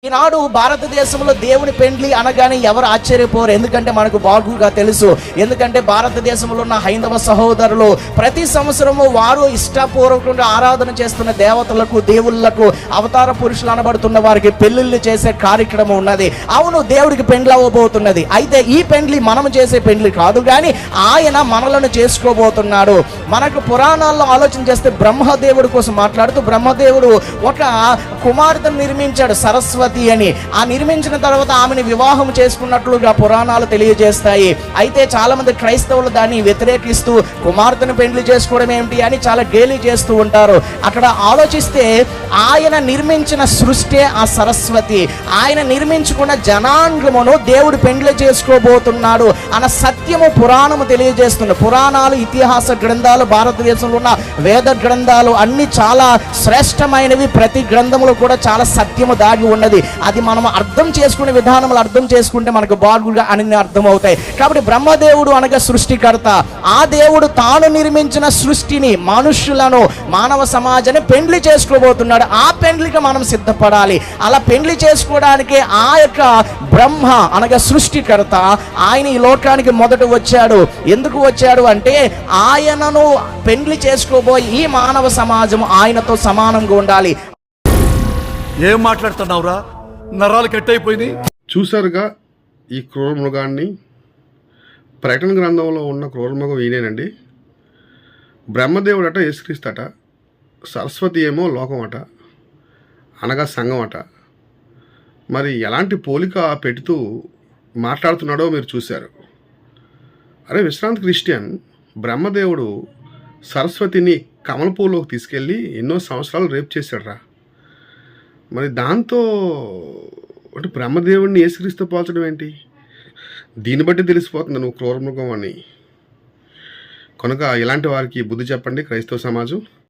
ఈనాడు భారతదేశంలో దేవుని పెండ్లి అనగానే ఎవరు ఆశ్చర్యపోరు. ఎందుకంటే మనకు బాగుగా తెలుసు. ఎందుకంటే భారతదేశంలో ఉన్న హైందవ సహోదరులు ప్రతి సంవత్సరము వారు ఇష్టపూర్వకంగా ఆరాధన చేస్తున్న దేవతలకు, దేవుళ్లకు, అవతార పురుషులు అనబడుతున్న వారికి పెళ్లిళ్ళు చేసే కార్యక్రమం ఉన్నది. అవును, దేవుడికి పెండ్లి అవ్వబోతున్నది. అయితే ఈ పెండ్లి మనం చేసే పెండ్లి కాదు, కానీ ఆయన మనలను చేసుకోబోతున్నాడు. మనకు పురాణాల్లో ఆలోచన చేస్తే బ్రహ్మదేవుడి కోసం మాట్లాడుతూ, బ్రహ్మదేవుడు ఒక కుమార్తెను నిర్మించాడు, సరస్వతి అని. ఆ నిర్మించిన తర్వాత ఆమెను వివాహం చేసుకున్నట్లుగా పురాణాలు తెలియజేస్తాయి. అయితే చాలా మంది క్రైస్తవులు దాన్ని వ్యతిరేకిస్తూ కుమార్తెను పెండ్లి చేసుకోవడం ఏమిటి అని చాలా గేలి చేస్తూ ఉంటారు. అక్కడ ఆలోచిస్తే ఆయన నిర్మించిన సృష్టి ఆ సరస్వతి, ఆయన నిర్మించుకున్న జనాంగమును దేవుడు పెండ్లి చేసుకోబోతున్నాడు అన్న సత్యము పురాణము తెలియజేస్తుంది. పురాణాలు, ఇతిహాస గ్రంథాలు, భారతదేశంలో ఉన్న వేద గ్రంథాలు అన్ని చాలా శ్రేష్టమైనవి. ప్రతి గ్రంథములో కూడా చాలా సత్యము దాగి ఉన్నది. అది మనం అర్థం చేసుకునే విధానములు అర్థం చేసుకుంటే మనకు బాగుగా అన్ని అర్థం అవుతాయి. కాబట్టి బ్రహ్మదేవుడు అనగా సృష్టికర్త. ఆ దేవుడు తాను నిర్మించిన సృష్టిని, మనుష్యులను, మానవ సమాజాన్ని పెండ్లి చేసుకోబోతున్నాడు. ఆ పెండ్లికి మనం సిద్ధపడాలి. అలా పెండ్లి చేసుకోవడానికి ఆ యొక్క బ్రహ్మ అనగా సృష్టికర్త ఆయన ఈ లోకానికి మొదట వచ్చాడు. ఎందుకు వచ్చాడు అంటే ఆయనను పెండ్లి చేసుకోబోయి ఈ మానవ సమాజం ఆయనతో సమానంగా ఉండాలి. ఏం మాట్లాడుతున్నావురా? నరాలు కట్ అయిపోయింది. చూసారుగా ఈ క్రూర మృగాన్ని. ప్రకటన గ్రంథంలో ఉన్న క్రూర మృగం ఈయనేనండి. బ్రహ్మదేవుడు అట యేసుక్రీస్తు అట, సరస్వతి ఏమో లోకం అట, అనగా సంఘం అట. మరి ఎలాంటి పోలిక పెడుతూ మాట్లాడుతున్నాడో మీరు చూశారు. అరే విశ్రాంతి క్రిస్టియన్, బ్రహ్మదేవుడు సరస్వతిని కమలపూలోకి తీసుకెళ్ళి ఎన్నో సంవత్సరాలు రేపు చేశాడురా. మరి దాంతో అంటే బ్రహ్మదేవుడిని యేసుక్రీస్తు పోల్చడం ఏంటి? దీన్ని బట్టి తెలిసిపోతుంది నువ్వు క్రూరమృగం అని. కనుక ఇలాంటి వారికి బుద్ధి చెప్పండి క్రైస్తవ సమాజం.